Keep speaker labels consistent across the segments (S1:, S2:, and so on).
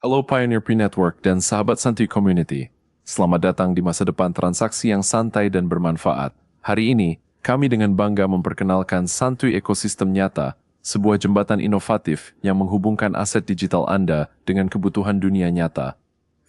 S1: Halo Pioneer P Network dan sahabat Santuy Community. Selamat datang di masa depan transaksi yang santai dan bermanfaat. Hari ini, kami dengan bangga memperkenalkan Santuy Ekosistem Nyata, sebuah jembatan inovatif yang menghubungkan aset digital Anda dengan kebutuhan dunia nyata.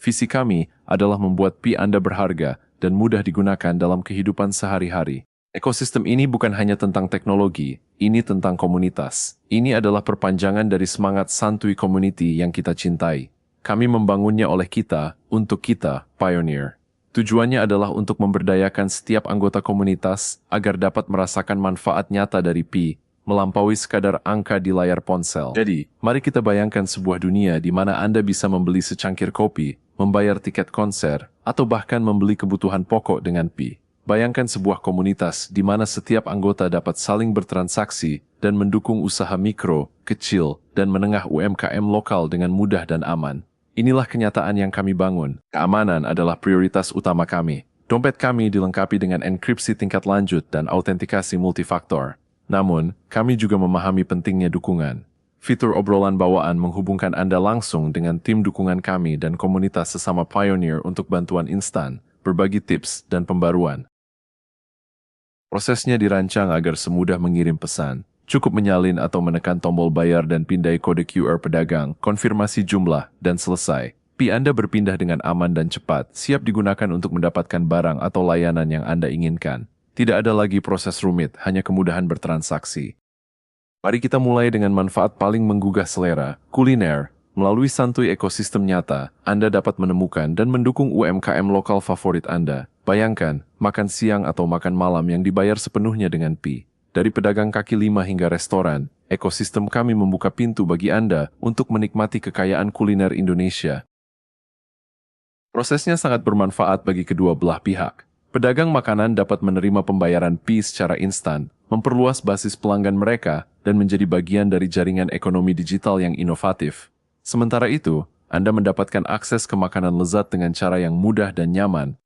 S1: Visi kami adalah membuat Pi Anda berharga dan mudah digunakan dalam kehidupan sehari-hari. Ekosistem ini bukan hanya tentang teknologi, ini tentang komunitas. Ini adalah perpanjangan dari semangat Santuy Community yang kita cintai. Kami membangunnya oleh kita, untuk kita, Pioneer. Tujuannya adalah untuk memberdayakan setiap anggota komunitas agar dapat merasakan manfaat nyata dari Pi, melampaui sekadar angka di layar ponsel. Jadi, mari kita bayangkan sebuah dunia di mana Anda bisa membeli secangkir kopi, membayar tiket konser, atau bahkan membeli kebutuhan pokok dengan Pi. Bayangkan sebuah komunitas di mana setiap anggota dapat saling bertransaksi dan mendukung usaha mikro, kecil, dan menengah UMKM lokal dengan mudah dan aman. Inilah kenyataan yang kami bangun. Keamanan adalah prioritas utama kami. Dompet kami dilengkapi dengan enkripsi tingkat lanjut dan autentikasi multifaktor. Namun, kami juga memahami pentingnya dukungan. Fitur obrolan bawaan menghubungkan Anda langsung dengan tim dukungan kami dan komunitas sesama Pioneer untuk bantuan instan, berbagi tips, dan pembaruan. Prosesnya dirancang agar semudah mengirim pesan. Cukup menyalin atau menekan tombol bayar dan pindai kode QR pedagang, konfirmasi jumlah, dan selesai. Pi Anda berpindah dengan aman dan cepat, siap digunakan untuk mendapatkan barang atau layanan yang Anda inginkan. Tidak ada lagi proses rumit, hanya kemudahan bertransaksi. Mari kita mulai dengan manfaat paling menggugah selera, kuliner. Melalui Santuy Ekosistem Nyata, Anda dapat menemukan dan mendukung UMKM lokal favorit Anda. Bayangkan, makan siang atau makan malam yang dibayar sepenuhnya dengan Pi. Dari pedagang kaki lima hingga restoran, ekosistem kami membuka pintu bagi Anda untuk menikmati kekayaan kuliner Indonesia. Prosesnya sangat bermanfaat bagi kedua belah pihak. Pedagang makanan dapat menerima pembayaran Pi secara instan, memperluas basis pelanggan mereka, dan menjadi bagian dari jaringan ekonomi digital yang inovatif. Sementara itu, Anda mendapatkan akses ke makanan lezat dengan cara yang mudah dan nyaman.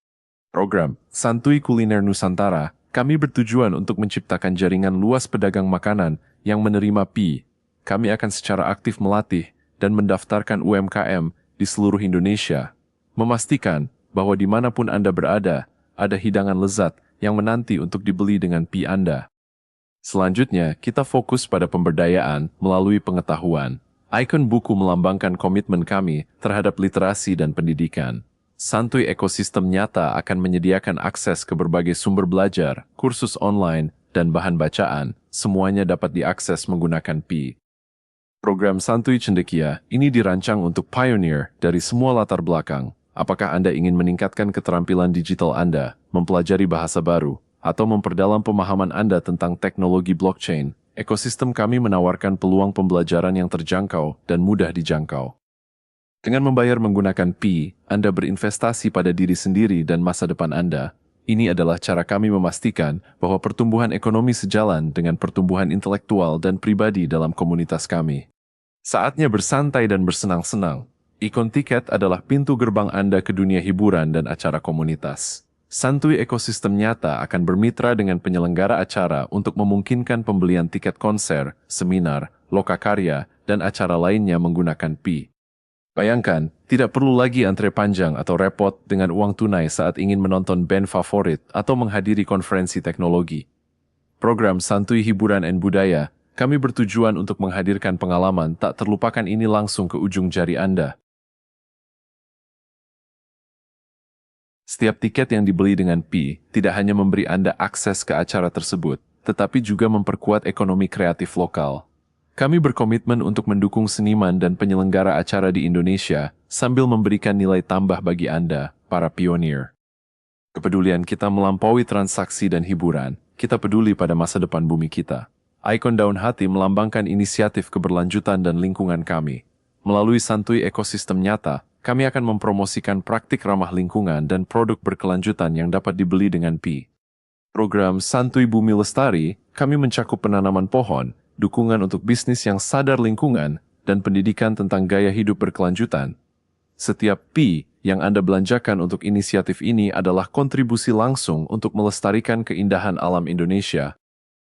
S1: Program Santuy Kuliner Nusantara, kami bertujuan untuk menciptakan jaringan luas pedagang makanan yang menerima Pi. Kami akan secara aktif melatih dan mendaftarkan UMKM di seluruh Indonesia, memastikan bahwa dimanapun Anda berada, ada hidangan lezat yang menanti untuk dibeli dengan Pi Anda. Selanjutnya, kita fokus pada pemberdayaan melalui pengetahuan. Ikon buku melambangkan komitmen kami terhadap literasi dan pendidikan. Santuy Ekosistem Nyata akan menyediakan akses ke berbagai sumber belajar, kursus online, dan bahan bacaan. Semuanya dapat diakses menggunakan Pi. Program Santuy Cendekia ini dirancang untuk pioneer dari semua latar belakang. Apakah Anda ingin meningkatkan keterampilan digital Anda, mempelajari bahasa baru, atau memperdalam pemahaman Anda tentang teknologi blockchain? Ekosistem kami menawarkan peluang pembelajaran yang terjangkau dan mudah dijangkau. Dengan membayar menggunakan Pi, Anda berinvestasi pada diri sendiri dan masa depan Anda. Ini adalah cara kami memastikan bahwa pertumbuhan ekonomi sejalan dengan pertumbuhan intelektual dan pribadi dalam komunitas kami. Saatnya bersantai dan bersenang-senang. Ikon tiket adalah pintu gerbang Anda ke dunia hiburan dan acara komunitas. Santuy Ekosistem Nyata akan bermitra dengan penyelenggara acara untuk memungkinkan pembelian tiket konser, seminar, lokakarya, dan acara lainnya menggunakan Pi. Bayangkan, tidak perlu lagi antre panjang atau repot dengan uang tunai saat ingin menonton band favorit atau menghadiri konferensi teknologi. Program Santuy Hiburan dan Budaya, kami bertujuan untuk menghadirkan pengalaman tak terlupakan ini langsung ke ujung jari Anda. Setiap tiket yang dibeli dengan Pi tidak hanya memberi Anda akses ke acara tersebut, tetapi juga memperkuat ekonomi kreatif lokal. Kami berkomitmen untuk mendukung seniman dan penyelenggara acara di Indonesia sambil memberikan nilai tambah bagi Anda, para pionir. Kepedulian kita melampaui transaksi dan hiburan, kita peduli pada masa depan bumi kita. Ikon daun hati melambangkan inisiatif keberlanjutan dan lingkungan kami. Melalui Santuy Ekosistem Nyata, kami akan mempromosikan praktik ramah lingkungan dan produk berkelanjutan yang dapat dibeli dengan Pi. Program Santuy Bumi Lestari, kami mencakup penanaman pohon, dukungan untuk bisnis yang sadar lingkungan, dan pendidikan tentang gaya hidup berkelanjutan. Setiap Pi yang Anda belanjakan untuk inisiatif ini adalah kontribusi langsung untuk melestarikan keindahan alam Indonesia.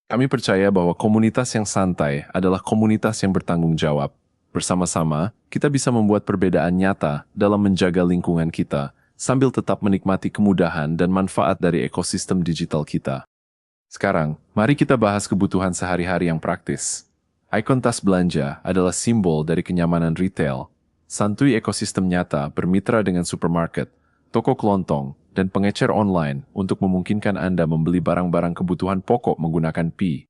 S1: Kami percaya bahwa komunitas yang santai adalah komunitas yang bertanggung jawab. Bersama-sama, kita bisa membuat perbedaan nyata dalam menjaga lingkungan kita, sambil tetap menikmati kemudahan dan manfaat dari ekosistem digital kita. Sekarang, mari kita bahas kebutuhan sehari-hari yang praktis. Ikon tas belanja adalah simbol dari kenyamanan retail. Santuy ekosistem nyata bermitra dengan supermarket, toko kelontong, dan pengecer online untuk memungkinkan Anda membeli barang-barang kebutuhan pokok menggunakan Pi.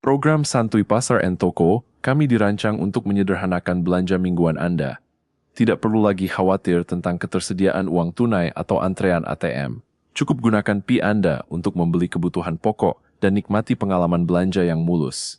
S1: Program Santuy Pasar and Toko kami dirancang untuk menyederhanakan belanja mingguan Anda. Tidak perlu lagi khawatir tentang ketersediaan uang tunai atau antrean ATM. Cukup gunakan Pi Anda untuk membeli kebutuhan pokok dan nikmati pengalaman belanja yang mulus.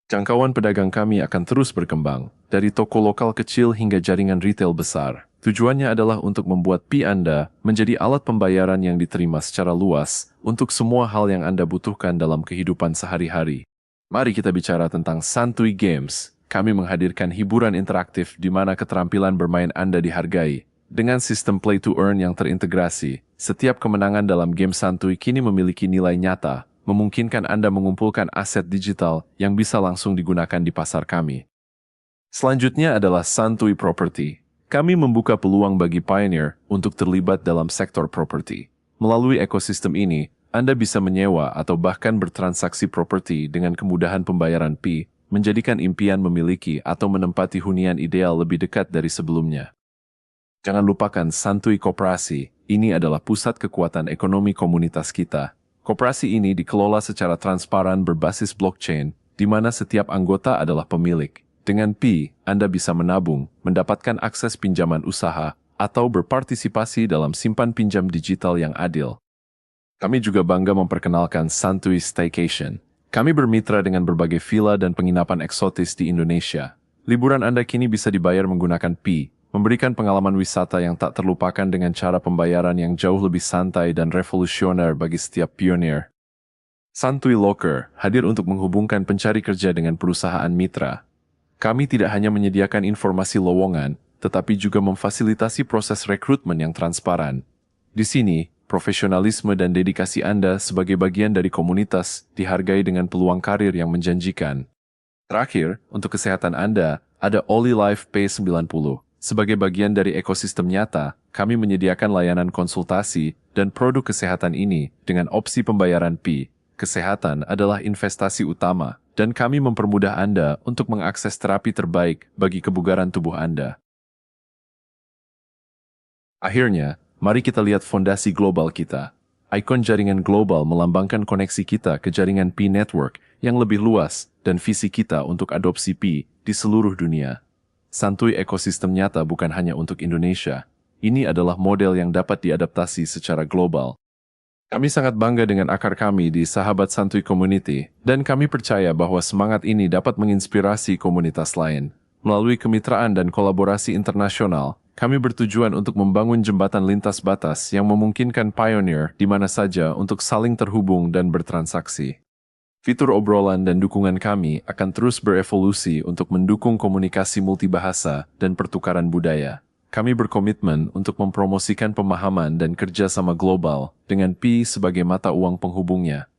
S1: Jangkauan pedagang kami akan terus berkembang, dari toko lokal kecil hingga jaringan retail besar. Tujuannya adalah untuk membuat Pi Anda menjadi alat pembayaran yang diterima secara luas untuk semua hal yang Anda butuhkan dalam kehidupan sehari-hari. Mari kita bicara tentang Santuy Games. Kami menghadirkan hiburan interaktif di mana keterampilan bermain Anda dihargai. Dengan sistem play to earn yang terintegrasi, setiap kemenangan dalam game Santuy kini memiliki nilai nyata, memungkinkan Anda mengumpulkan aset digital yang bisa langsung digunakan di pasar kami. Selanjutnya adalah Santuy Property. Kami membuka peluang bagi pioneer untuk terlibat dalam sektor properti. Melalui ekosistem ini, Anda bisa menyewa atau bahkan bertransaksi properti dengan kemudahan pembayaran Pi, menjadikan impian memiliki atau menempati hunian ideal lebih dekat dari sebelumnya. Jangan lupakan Santuy Koperasi, ini adalah pusat kekuatan ekonomi komunitas kita. Koperasi ini dikelola secara transparan berbasis blockchain, di mana setiap anggota adalah pemilik. Dengan Pi, Anda bisa menabung, mendapatkan akses pinjaman usaha, atau berpartisipasi dalam simpan pinjam digital yang adil. Kami juga bangga memperkenalkan Santuy Staycation. Kami bermitra dengan berbagai villa dan penginapan eksotis di Indonesia. Liburan Anda kini bisa dibayar menggunakan Pi, memberikan pengalaman wisata yang tak terlupakan dengan cara pembayaran yang jauh lebih santai dan revolusioner bagi setiap pionir. Santuy Locker hadir untuk menghubungkan pencari kerja dengan perusahaan mitra. Kami tidak hanya menyediakan informasi lowongan, tetapi juga memfasilitasi proses rekrutmen yang transparan. Di sini, profesionalisme dan dedikasi Anda sebagai bagian dari komunitas dihargai dengan peluang karir yang menjanjikan. Terakhir, untuk kesehatan Anda, ada Oli Life P90. Sebagai bagian dari ekosistem nyata, kami menyediakan layanan konsultasi dan produk kesehatan ini dengan opsi pembayaran Pi. Kesehatan adalah investasi utama, dan kami mempermudah Anda untuk mengakses terapi terbaik bagi kebugaran tubuh Anda. Akhirnya, mari kita lihat fondasi global kita. Ikon jaringan global melambangkan koneksi kita ke jaringan Pi Network yang lebih luas dan visi kita untuk adopsi Pi di seluruh dunia. Santuy ekosistem nyata bukan hanya untuk Indonesia. Ini adalah model yang dapat diadaptasi secara global. Kami sangat bangga dengan akar kami di Sahabat Santuy Community, dan kami percaya bahwa semangat ini dapat menginspirasi komunitas lain. Melalui kemitraan dan kolaborasi internasional, kami bertujuan untuk membangun jembatan lintas batas yang memungkinkan pioneer di mana saja untuk saling terhubung dan bertransaksi. Fitur obrolan dan dukungan kami akan terus berevolusi untuk mendukung komunikasi multibahasa dan pertukaran budaya. Kami berkomitmen untuk mempromosikan pemahaman dan kerjasama global dengan Pi sebagai mata uang penghubungnya.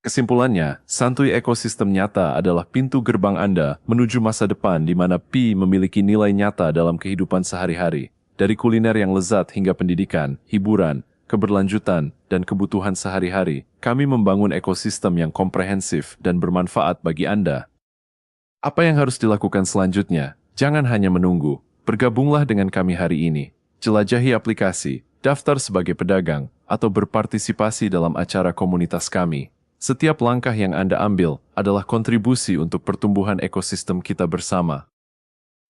S1: Kesimpulannya, Santuy ekosistem nyata adalah pintu gerbang Anda menuju masa depan di mana Pi memiliki nilai nyata dalam kehidupan sehari-hari. Dari kuliner yang lezat hingga pendidikan, hiburan, keberlanjutan, dan kebutuhan sehari-hari, kami membangun ekosistem yang komprehensif dan bermanfaat bagi Anda. Apa yang harus dilakukan selanjutnya? Jangan hanya menunggu. Bergabunglah dengan kami hari ini. Jelajahi aplikasi, daftar sebagai pedagang, atau berpartisipasi dalam acara komunitas kami. Setiap langkah yang Anda ambil adalah kontribusi untuk pertumbuhan ekosistem kita bersama.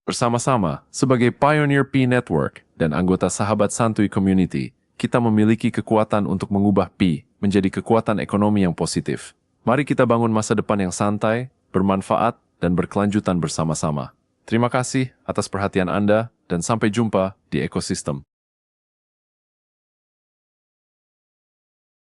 S1: Bersama-sama, sebagai pioneer Pi Network dan anggota Sahabat Santuy Community, kita memiliki kekuatan untuk mengubah Pi menjadi kekuatan ekonomi yang positif. Mari kita bangun masa depan yang santai, bermanfaat, dan berkelanjutan bersama-sama. Terima kasih atas perhatian Anda, dan sampai jumpa di ekosistem.